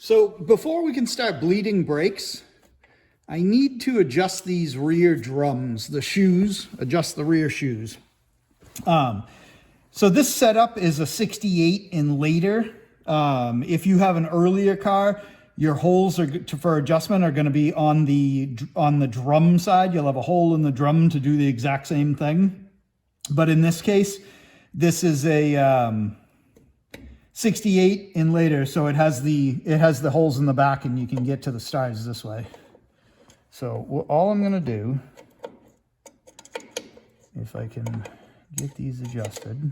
So before we can start bleeding brakes, I need to adjust these rear drums, the shoes, adjust the rear shoes. So this setup is a 68 and later. If you have an earlier car, your holes for adjustment are going to be on the drum side. You'll have a hole in the drum to do the exact same thing. But in this case, this is a 68 and later, so it has the holes in the back, and you can get to the stars this way. So all I'm going to do, if I can get these adjusted.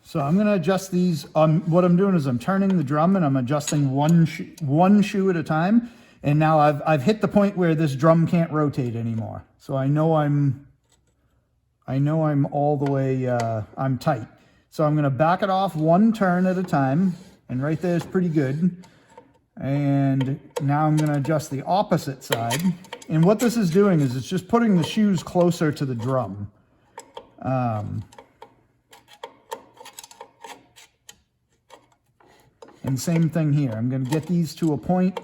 So I'm going to adjust these. What I'm doing is I'm turning the drum and I'm adjusting one shoe at a time. And now I've hit the point where this drum can't rotate anymore. So I know I'm all the way, I'm tight. So I'm going to back it off one turn at a time. And right there is pretty good. And now I'm going to adjust the opposite side. And what this is doing is it's just putting the shoes closer to the drum. And same thing here. I'm going to get these to a point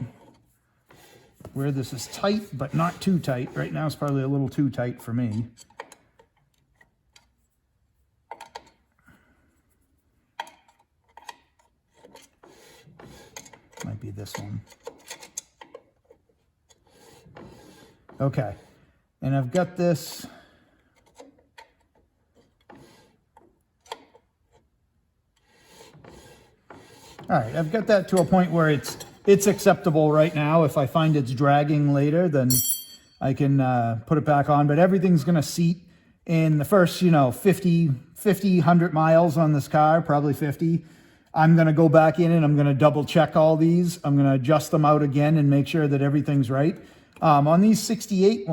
where this is tight, but not too tight. Right now it's probably a little too tight for me. Might be this one. Okay. And I've got this. All right, I've got that to a point where it's acceptable right now. If I find it's dragging later, then I can put it back on. But everything's going to seat in the first, 50, 100 miles on this car, probably 50. I'm going to go back in and I'm going to double check all these. I'm going to adjust them out again and make sure that everything's right. On these 68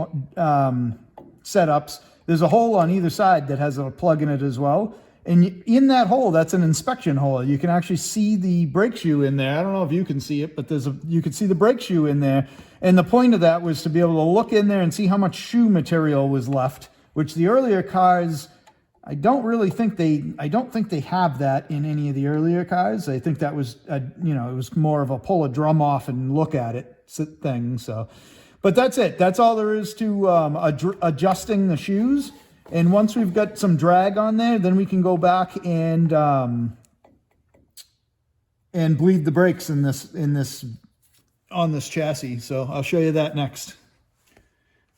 setups, there's a hole on either side that has a plug in it as well. And in that hole, that's an inspection hole. You can actually see the brake shoe in there. I don't know if you can see it, but you can see the brake shoe in there. And the point of that was to be able to look in there and see how much shoe material was left, which the earlier cars, I don't think they have that in any of the earlier cars. I think that was, it was more of a pull a drum off and look at it thing. So, but that's it. That's all there is to adjusting the shoes. And once we've got some drag on there, then we can go back and bleed the brakes on this chassis. So I'll show you that next.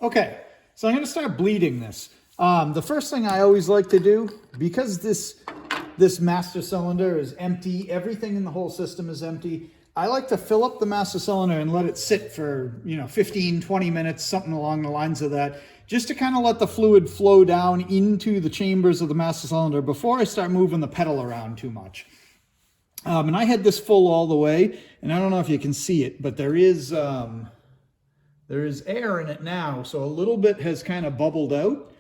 Okay, so I'm going to start bleeding this. The first thing I always like to do, because this master cylinder is empty, everything in the whole system is empty, I like to fill up the master cylinder and let it sit for 15, 20 minutes, something along the lines of that, just to kind of let the fluid flow down into the chambers of the master cylinder before I start moving the pedal around too much. And I had this full all the way, and I don't know if you can see it, but there is air in it now, so a little bit has kind of bubbled out.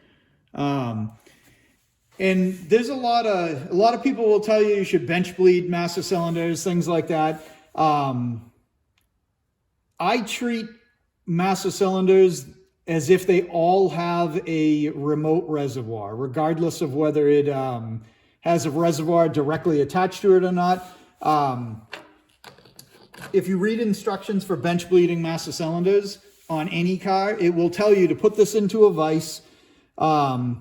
And there's a lot of people will tell you should bench bleed master cylinders, things like that. I treat master cylinders as if they all have a remote reservoir, regardless of whether it has a reservoir directly attached to it or not. If you read instructions for bench bleeding master cylinders on any car, it will tell you to put this into a vise.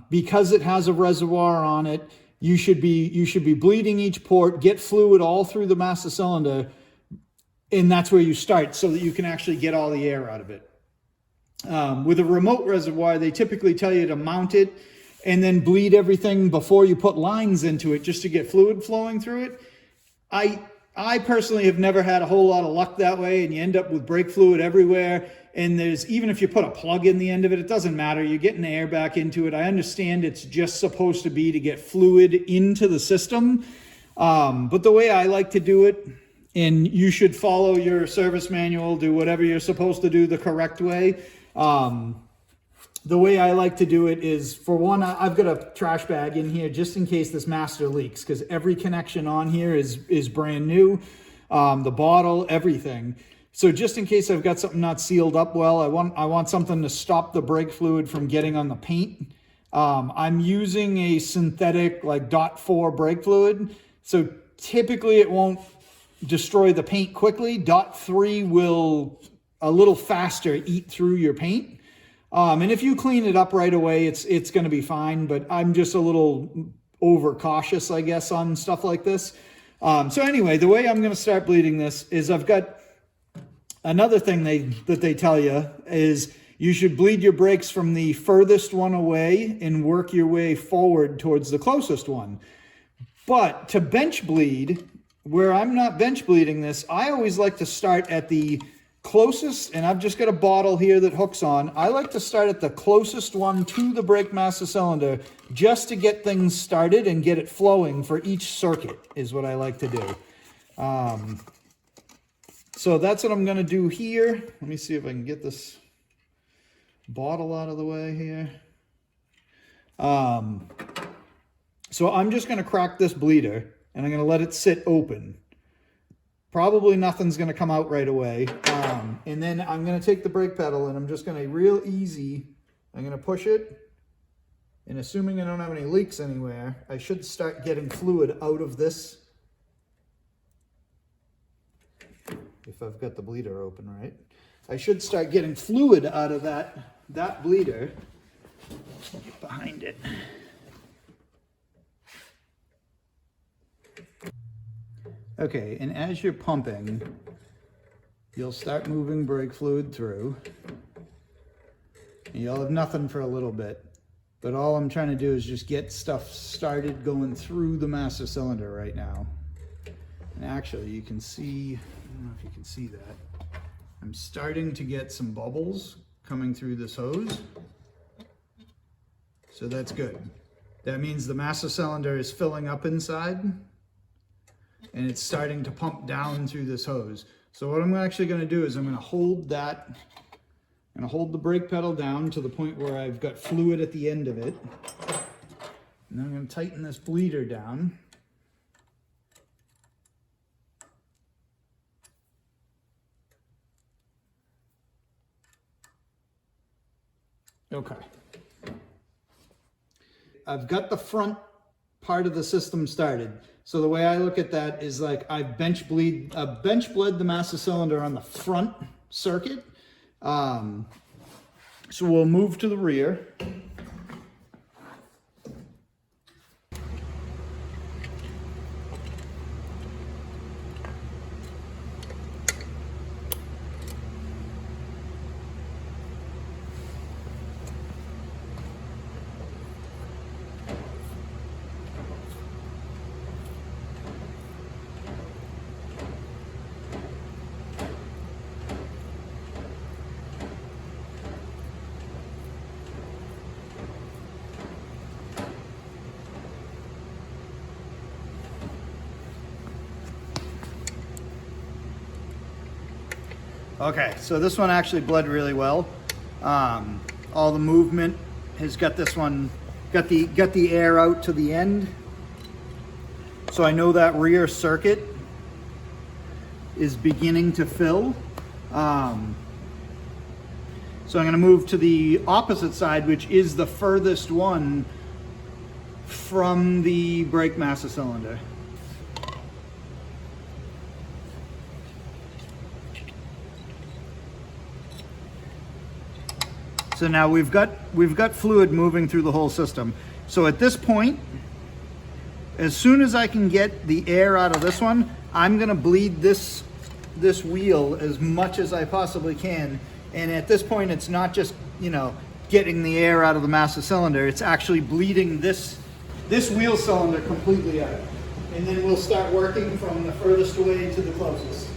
Because it has a reservoir on it, you should be bleeding each port, get fluid all through the master cylinder, and that's where you start so that you can actually get all the air out of it. With a remote reservoir, they typically tell you to mount it and then bleed everything before you put lines into it just to get fluid flowing through it. I personally have never had a whole lot of luck that way, and you end up with brake fluid everywhere. And even if you put a plug in the end of it, it doesn't matter. You're getting the air back into it. I understand it's just supposed to be to get fluid into the system. But the way I like to do it, and you should follow your service manual, do whatever you're supposed to do the correct way. The way I like to do it is, for one, I've got a trash bag in here just in case this master leaks, because every connection on here is brand new. The bottle, everything. So just in case I've got something not sealed up well, I want something to stop the brake fluid from getting on the paint. I'm using a synthetic like .4 brake fluid. So typically it won't destroy the paint quickly. .3 will a little faster eat through your paint. And if you clean it up right away, it's going to be fine. But I'm just a little overcautious, I guess, on stuff like this. So anyway, the way I'm going to start bleeding this is I've got another thing that they tell you is you should bleed your brakes from the furthest one away and work your way forward towards the closest one. But to bench bleed, where I'm not bench bleeding this, I always like to start at the closest, and I've just got a bottle here that hooks on. I like to start at the closest one to the brake master cylinder just to get things started and get it flowing for each circuit is what I like to do. So that's what I'm going to do here. Let me see if I can get this bottle out of the way here. So I'm just going to crack this bleeder and I'm going to let it sit open. Probably nothing's going to come out right away. And then I'm going to take the brake pedal and I'm just going to real easy, I'm going to push it. And assuming I don't have any leaks anywhere, I should start getting fluid out of this. If I've got the bleeder open right. I should start getting fluid out of that bleeder. Get behind it. Okay, and as you're pumping, you'll start moving brake fluid through. You'll have nothing for a little bit, but all I'm trying to do is just get stuff started going through the master cylinder right now. And actually, you can see, I don't know if you can see that, I'm starting to get some bubbles coming through this hose. So that's good. That means the master cylinder is filling up inside and it's starting to pump down through this hose. So what I'm actually going to do is I'm going to hold that, I'm going to hold the brake pedal down to the point where I've got fluid at the end of it. And then I'm going to tighten this bleeder down. Okay. I've got the front part of the system started. So the way I look at that is like I've bench bled the master cylinder on the front circuit. So we'll move to the rear. Okay, so this one actually bled really well. All the movement has got this one, got the air out to the end. So I know that rear circuit is beginning to fill. So I'm going to move to the opposite side, which is the furthest one from the brake master cylinder. So now we've got fluid moving through the whole system. So at this point, as soon as I can get the air out of this one, I'm gonna bleed this wheel as much as I possibly can. And at this point, it's not just, you know, getting the air out of the master cylinder, it's actually bleeding this wheel cylinder completely out. And then we'll start working from the furthest away to the closest.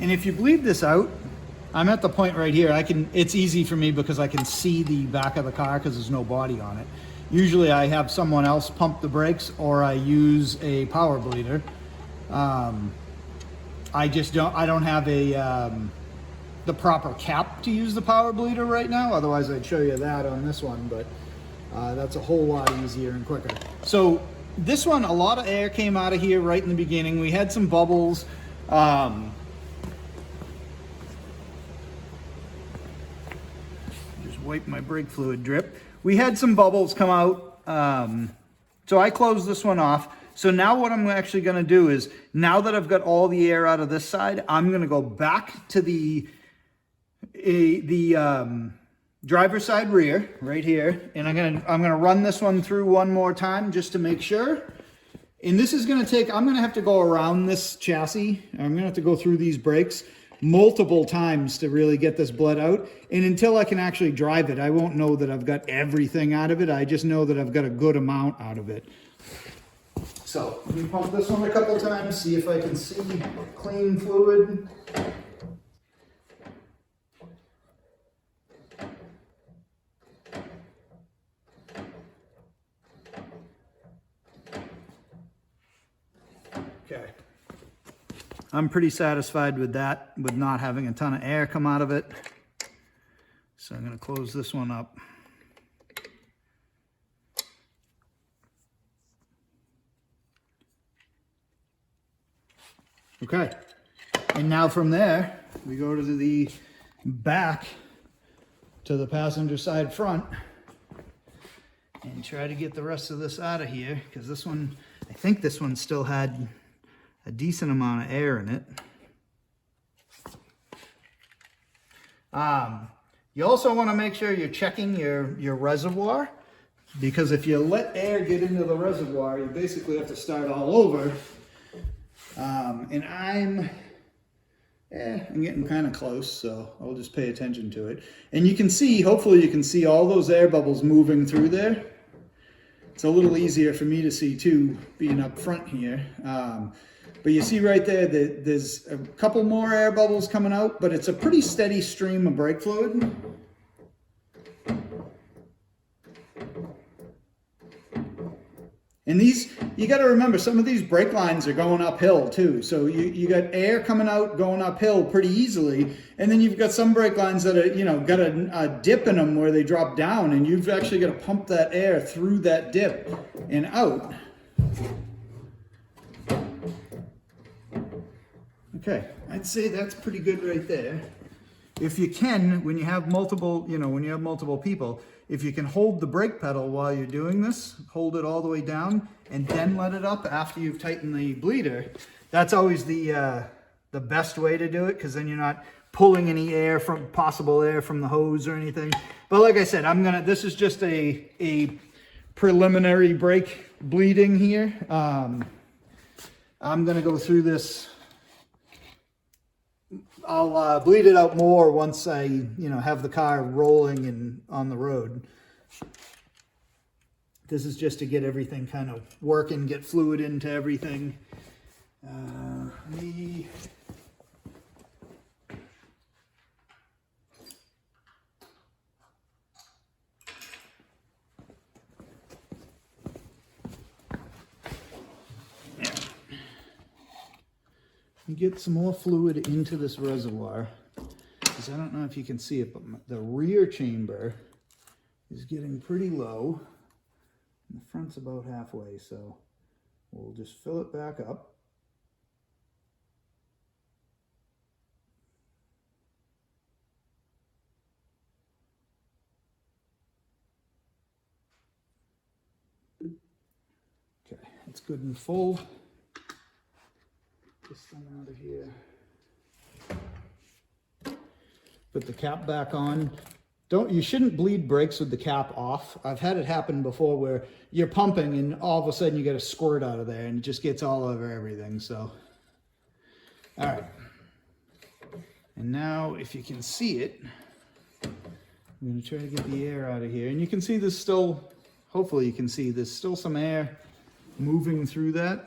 And if you bleed this out, I'm at the point right here, it's easy for me because I can see the back of the car because there's no body on it. Usually I have someone else pump the brakes or I use a power bleeder. I don't have the proper cap to use the power bleeder right now. Otherwise I'd show you that on this one, but that's a whole lot easier and quicker. So this one, a lot of air came out of here right in the beginning. We had some bubbles. Just wipe my brake fluid drip. We had some bubbles come out. So I closed this one off. So now what I'm actually going to do is, now that I've got all the air out of this side, I'm going to go back to the driver's side rear right here, and I'm gonna run this one through one more time just to make sure. And this is going to take, I'm going to have to go around this chassis. I'm going to have to go through these brakes multiple times to really get this bled out. And until I can actually drive it, I won't know that I've got everything out of it. I just know that I've got a good amount out of it. So let me pump this one a couple times, see if I can see clean fluid. Okay. I'm pretty satisfied with that, with not having a ton of air come out of it. So I'm going to close this one up. Okay. And now from there, we go to the back to the passenger side front and try to get the rest of this out of here, because this one, I think this one still had a decent amount of air in it. You also want to make sure you're checking your reservoir, because if you let air get into the reservoir, you basically have to start all over. And I'm getting kind of close, so I'll just pay attention to it. And you can see, hopefully you can see all those air bubbles moving through there. It's a little easier for me to see too, being up front here. But you see right there that there's a couple more air bubbles coming out, but it's a pretty steady stream of brake fluid. And these, you got to remember, some of these brake lines are going uphill too. So you got air coming out, going uphill pretty easily. And then you've got some brake lines that are, you know, got a dip in them where they drop down, and you've actually got to pump that air through that dip and out. Okay, I'd say that's pretty good right there. If you can, when you have multiple, people, if you can hold the brake pedal while you're doing this, hold it all the way down, and then let it up after you've tightened the bleeder, that's always the best way to do it, because then you're not pulling any air from, possible air from the hose or anything. But like I said, this is just a preliminary brake bleeding here. I'm gonna go through this. I'll bleed it out more once I, have the car rolling and on the road. This is just to get everything kind of working, get fluid into everything. Get some more fluid into this reservoir, because I don't know if you can see it, but the rear chamber is getting pretty low and the front's about halfway, so we'll just fill it back up. Okay, it's good and full. This thing out of here. Put the cap back on. You shouldn't bleed brakes with the cap off. I've had it happen before where you're pumping and all of a sudden you get a squirt out of there and it just gets all over everything. So, all right. And now if you can see it, I'm going to try to get the air out of here. And you can see there's still, hopefully you can see there's still some air moving through that.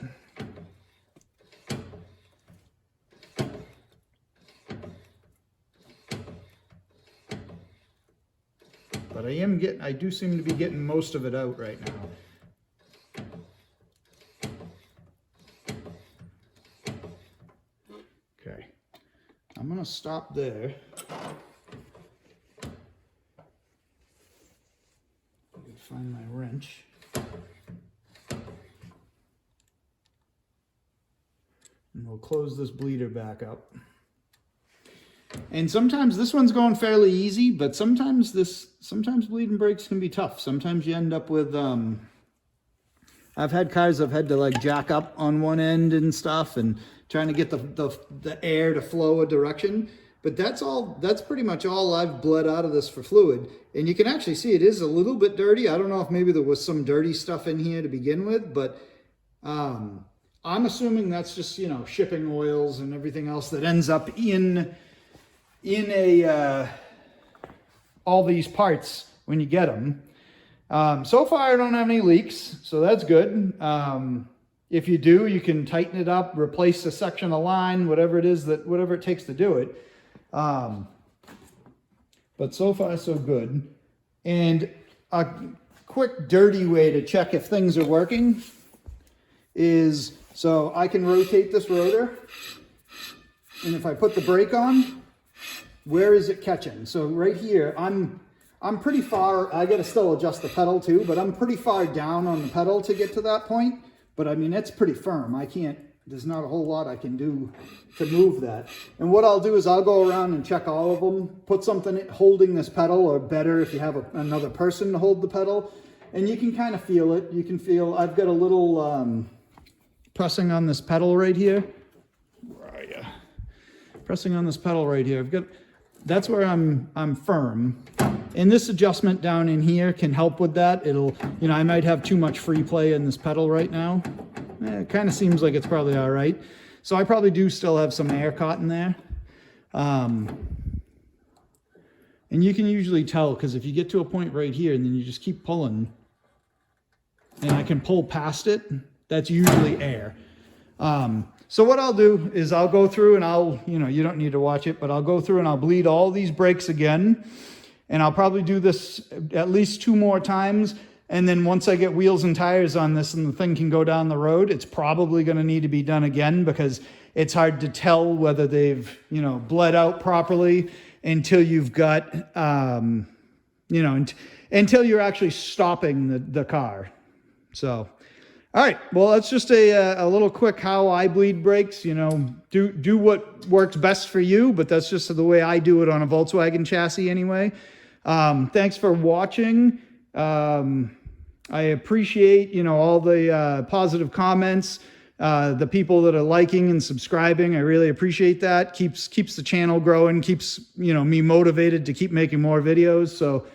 but I do seem to be getting most of it out right now. Okay, I'm gonna stop there. Find my wrench. And we'll close this bleeder back up. And sometimes this one's going fairly easy, but sometimes bleeding brakes can be tough. Sometimes you end up with, I've had cars I've had to like jack up on one end and stuff and trying to get the air to flow a direction. But that's pretty much all I've bled out of this for fluid. And you can actually see it is a little bit dirty. I don't know if maybe there was some dirty stuff in here to begin with, but I'm assuming that's just, you know, shipping oils and everything else that ends up in all these parts when you get them. So far I don't have any leaks, so that's good. If you do, you can tighten it up, replace a section of line, whatever it takes to do it. But so far so good. And a quick dirty way to check if things are working is, so I can rotate this rotor, and if I put the brake on, where is it catching? So right here, I'm pretty far, I gotta still adjust the pedal too, but I'm pretty far down on the pedal to get to that point. But I mean, it's pretty firm. There's not a whole lot I can do to move that. And what I'll do is I'll go around and check all of them, put something holding this pedal, or better if you have another person to hold the pedal, and you can kind of feel it. You can feel, I've got a little pressing on this pedal right here. Where are you? Pressing on this pedal right here. That's where I'm firm. And this adjustment down in here can help with that. It'll, you know, I might have too much free play in this pedal right now. It kind of seems like it's probably all right. So I probably do still have some air caught in there. And you can usually tell, because if you get to a point right here and then you just keep pulling, and I can pull past it, that's usually air. So what I'll do is I'll go through and you don't need to watch it, but I'll go through and I'll bleed all these brakes again. And I'll probably do this at least 2 more times. And then once I get wheels and tires on this and the thing can go down the road, it's probably going to need to be done again, because it's hard to tell whether they've, you know, bled out properly until you've got, until you're actually stopping the car. So, all right, well, that's just a little quick how I bleed brakes. You know, do what works best for you, but that's just the way I do it on a Volkswagen chassis anyway. Thanks for watching. I appreciate, you know, all the positive comments, the people that are liking and subscribing. I really appreciate that. Keeps the channel growing, keeps, you know, me motivated to keep making more videos. So,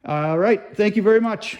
all right, thank you very much.